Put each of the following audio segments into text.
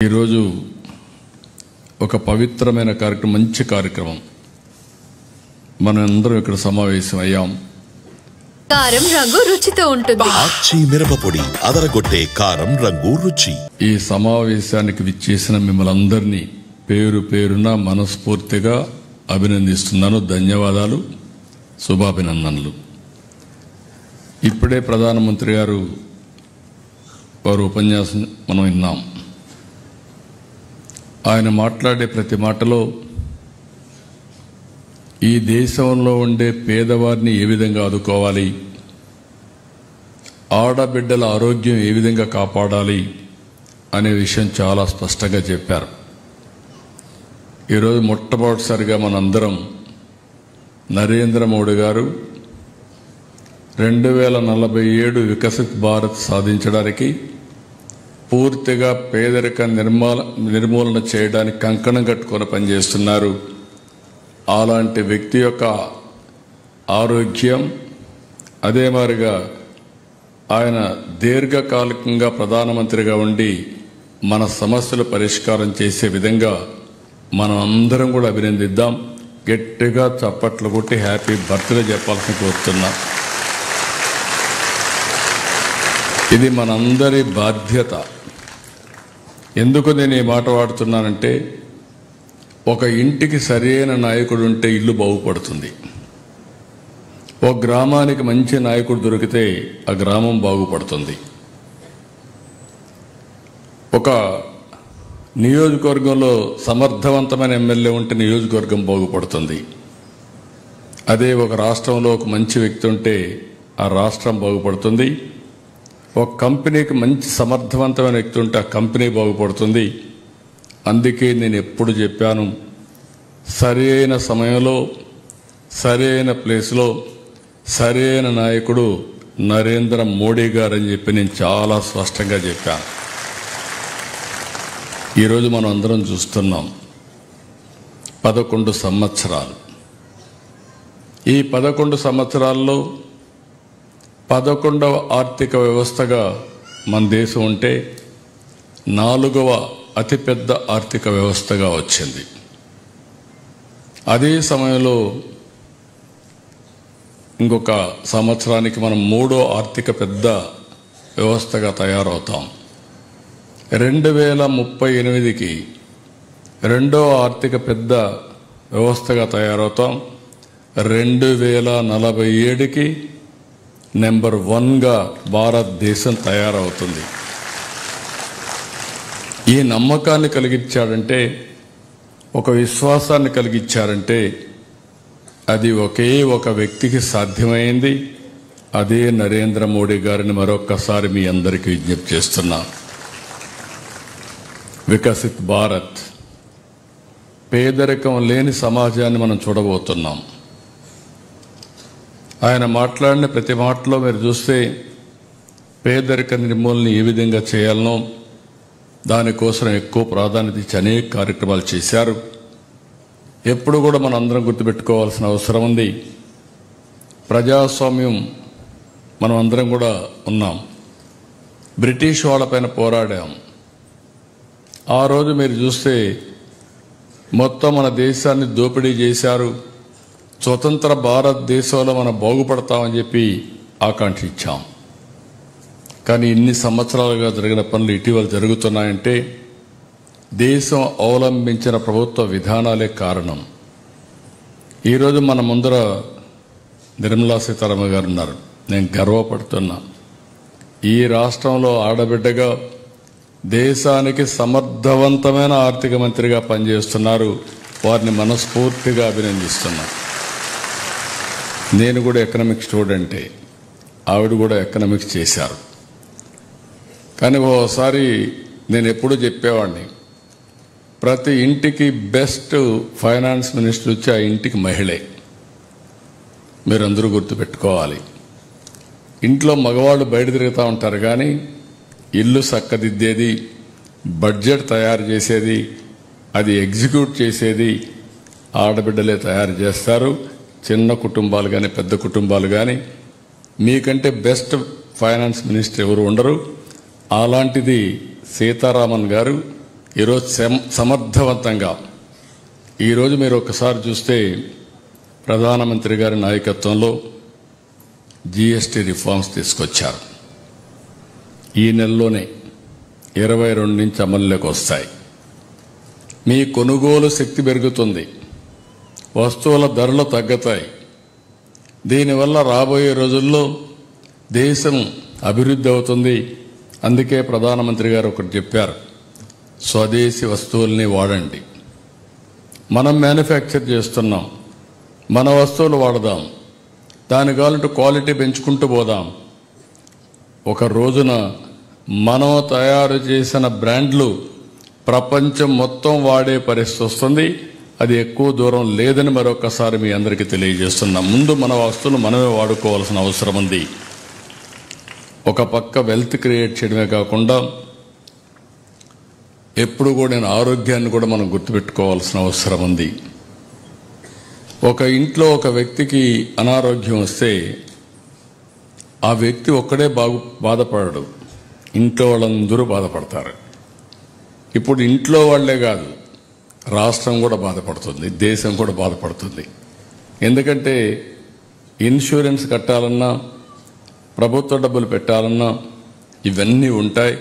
ఈరోజు ఒక పవిత్రమైన కార్యక్రమం, మంచి కార్యక్రమం. మనం అందరం ఇక్కడ సమావేశం అయ్యాం. కారం రంగు రుచితో ఉంటుంది. ఆచి మిరపపొడి అదరగొట్టే కారం రంగు రుచి. ఈ సమావేశానికి విచ్చేసిన మిమ్మల్ని అందరినీ పేరు పేరున మనస్ఫూర్తిగా అభినందిస్తున్నాను. ధన్యవాదాలు, శుభాభినందనలు. ఇప్పుడే ప్రధానమంత్రి గారు వారు ఉపన్యాసం మనం విన్నాం. ఆయన మాట్లాడే ప్రతి మాటలో ఈ దేశంలో ఉండే పేదవారిని ఏ విధంగా ఆదుకోవాలి, ఆడబిడ్డల ఆరోగ్యం ఏ విధంగా కాపాడాలి అనే విషయం చాలా స్పష్టంగా చెప్పారు. ఈరోజు మొట్టమొదటిసారిగా మనందరం నరేంద్ర మోడీ గారు 2047 వికసిత్ భారత్ సాధించడానికి, పూర్తిగా పేదరిక నిర్మూలన చేయడానికి కంకణం కట్టుకొని పనిచేస్తున్నారు. అలాంటి వ్యక్తి యొక్క ఆరోగ్యం, అదే మాదిరిగా ఆయన దీర్ఘకాలికంగా ప్రధానమంత్రిగా ఉండి మన సమస్యలు పరిష్కారం చేసే విధంగా మనం అందరం కూడా అభినందిద్దాం. గట్టిగా చప్పట్లు కొట్టి హ్యాపీ బర్త్డే చెప్పాల్సి కోరుతున్నా. ఇది మనందరి బాధ్యత. ఎందుకు నేను ఈ మాట వాడుతున్నానంటే, ఒక ఇంటికి సరైన నాయకుడు ఉంటే ఇల్లు బాగుపడుతుంది. ఒక గ్రామానికి మంచి నాయకుడు దొరికితే ఆ గ్రామం బాగుపడుతుంది. ఒక నియోజకవర్గంలో సమర్థవంతమైన ఎమ్మెల్యే ఉంటే నియోజకవర్గం బాగుపడుతుంది. అదే ఒక రాష్ట్రంలో ఒక మంచి వ్యక్తి ఉంటే ఆ రాష్ట్రం బాగుపడుతుంది. ఒక కంపెనీకి మంచి సమర్థవంతమైన వ్యక్తి ఉంటే ఆ కంపెనీ బాగుపడుతుంది. అందుకే నేను ఎప్పుడు చెప్పాను, సరైన సమయంలో సరైన ప్లేస్లో సరైన నాయకుడు నరేంద్ర మోడీ గారు అని చెప్పి నేను చాలా స్పష్టంగా చెప్పాను. ఈరోజు మనం అందరం చూస్తున్నాం, 11 సంవత్సరాలు. ఈ 11 సంవత్సరాల్లో 11వ ఆర్థిక వ్యవస్థగా మన దేశం ఉంటే 4వ అతిపెద్ద ఆర్థిక వ్యవస్థగా వచ్చింది. అదే సమయంలో ఇంకొక సంవత్సరానికి మనం 3వ ఆర్థిక పెద్ద వ్యవస్థగా తయారవుతాం. 2038కి 2వ ఆర్థిక పెద్ద వ్యవస్థగా తయారవుతాం. 2047కి నెంబర్ 1గా భారతదేశం తయారవుతుంది. ఈ నమ్మకాన్ని కలిగించాడంటే, ఒక విశ్వాసాన్ని కలిగించారంటే అది ఒకే ఒక వ్యక్తికి సాధ్యమైంది. అదే నరేంద్ర మోడీ గారిని మరొక్కసారి మీ అందరికీ విజ్ఞప్తి చేస్తున్నా. వికసిత్ భారత్, పేదరికం లేని సమాజాన్ని మనం చూడబోతున్నాం. ఆయన మాట్లాడిన ప్రతి మాటలో మీరు చూస్తే పేదరిక నిర్మూలన ఏ విధంగా చేయాలనో దానికోసం ఎక్కువ ప్రాధాన్యత ఇచ్చి అనేక కార్యక్రమాలు చేశారు. ఎప్పుడు కూడా మనం అందరం గుర్తుపెట్టుకోవాల్సిన అవసరం ఉంది. ప్రజాస్వామ్యం మనం అందరం కూడా ఉన్నాం. బ్రిటిష్ వాళ్ళపైన పోరాడాం. ఆ రోజు మీరు చూస్తే మొత్తం మన దేశాన్ని దోపిడీ చేశారు. స్వతంత్ర భారతదేశంలో మనం బాగుపడతామని చెప్పి ఆకాంక్షించాం. కానీ ఇన్ని సంవత్సరాలుగా జరిగిన పనులు ఇటీవల జరుగుతున్నాయంటే దేశం అవలంబించిన ప్రభుత్వ విధానాలే కారణం. ఈరోజు మన ముందర నిర్మలా సీతారామన్ గారు ఉన్నారు. నేను గర్వపడుతున్నా. ఈ రాష్ట్రంలో ఆడబిడ్డగా దేశానికి సమర్థవంతమైన ఆర్థిక మంత్రిగా పనిచేస్తున్నారు. వారిని మనస్ఫూర్తిగా అభినందిస్తున్నా. నేను కూడా ఎకనామిక్స్ స్టూడెంటే, ఆవిడ కూడా ఎకనామిక్స్ చేశారు. కానీ ఓసారి నేను ఎప్పుడూ చెప్పేవాడిని, ప్రతి ఇంటికి బెస్ట్ ఫైనాన్స్ మినిస్టర్ వచ్చి ఆ ఇంటికి మహిళే. మీరందరూ గుర్తుపెట్టుకోవాలి. ఇంట్లో మగవాళ్ళు బయట తిరుగుతూ ఉంటారు, కానీ ఇల్లు చక్కదిద్దేది, బడ్జెట్ తయారు చేసేది, అది ఎగ్జిక్యూట్ చేసేది ఆడబిడ్డలే తయారు చేస్తారు. చిన్న కుటుంబాలు కానీ పెద్ద కుటుంబాలు కానీ మీకంటే బెస్ట్ ఫైనాన్స్ మినిస్టర్ ఎవరు ఉండరు. అలాంటిది సీతారామన్ గారు ఈరోజు సమర్థవంతంగా ఈరోజు మీరు ఒకసారి చూస్తే ప్రధానమంత్రి గారి నాయకత్వంలో జీఎస్టీ రిఫార్మ్స్ తీసుకొచ్చారు. ఈ నెలలోనే 22 నుంచి అమల్లోకి వస్తాయి. మీ కొనుగోలు శక్తి పెరుగుతుంది, వస్తువుల ధరలు తగ్గుతాయి. దీనివల్ల రాబోయే రోజుల్లో దేశం అభివృద్ధి అవుతుంది. అందుకే ప్రధానమంత్రి గారు ఒకటి చెప్పారు, స్వదేశీ వస్తువుల్ని వాడండి. మనం మ్యానుఫ్యాక్చర్ చేస్తున్నాం, మన వస్తువులు వాడదాం, దాని కావాలంటే క్వాలిటీ పెంచుకుంటూ పోదాం. ఒక రోజున మనం తయారు చేసిన బ్రాండ్లు ప్రపంచం మొత్తం వాడే పరిస్థితి వస్తుంది. అది ఎక్కువ దూరం లేదని మరొకసారి మీ అందరికీ తెలియజేస్తున్నాం. ముందు మన వస్తువులు మనమే వాడుకోవాల్సిన అవసరం ఉంది. ఒక పక్క వెల్త్ క్రియేట్ చేయడమే కాకుండా ఎప్పుడు కూడా ఆరోగ్యాన్ని కూడా మనం గుర్తుపెట్టుకోవాల్సిన అవసరం ఉంది. ఒక ఇంట్లో ఒక వ్యక్తికి అనారోగ్యం వస్తే ఆ వ్యక్తి ఒక్కడే బాధపడడు, ఇంట్లో వాళ్ళందరూ బాధపడతారు. ఇప్పుడు ఇంట్లో వాళ్లే కాదు, రాష్ట్రం కూడా బాధపడుతుంది, దేశం కూడా బాధపడుతుంది. ఎందుకంటే ఇన్సూరెన్స్ కట్టాలన్నా, ప్రభుత్వ డబ్బులు పెట్టాలన్నా ఇవన్నీ ఉంటాయి.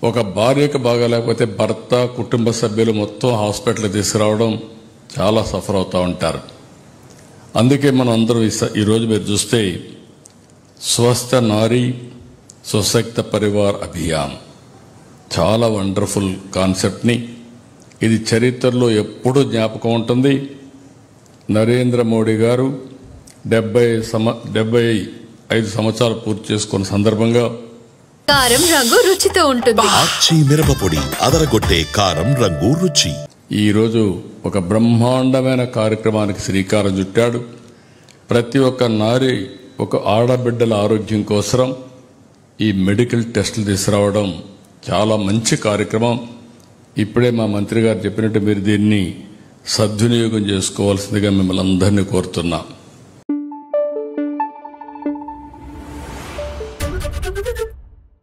ఒక భార్యకు బాగాలేకపోతే భర్త, కుటుంబ సభ్యులు మొత్తం హాస్పిటల్ తీసుకురావడం చాలా సఫర్ అవుతూ ఉంటారు. అందుకే మనం అందరూ ఈరోజు మీరు చూస్తే స్వస్థ నారీ సశక్త పరివార్ అభియాన్ చాలా వండర్ఫుల్ కాన్సెప్ట్ని, ఇది చరిత్రలో ఎప్పుడూ జ్ఞాపకం ఉంటుంది. నరేంద్ర మోడీ గారు 75 సంవత్సరాలు పూర్తి చేసుకున్న సందర్భంగా కారం రంగు రుచితో ఉంటుంది. ఆచి మిరపపొడి అదరగొట్టే కారం రంగు రుచి. ఈరోజు ఒక బ్రహ్మాండమైన కార్యక్రమానికి శ్రీకారం చుట్టాడు. ప్రతి ఒక్క నారి, ఒక ఆడబిడ్డల ఆరోగ్యం కోసం ఈ మెడికల్ టెస్టులు తీసుకురావడం చాలా మంచి కార్యక్రమం. ఇప్పుడే మా మంత్రి గారు చెప్పినట్టు మీరు దీన్ని సద్వినియోగం చేసుకోవాల్సిందిగా మిమ్మల్ని అందరినీ కోరుతున్నా.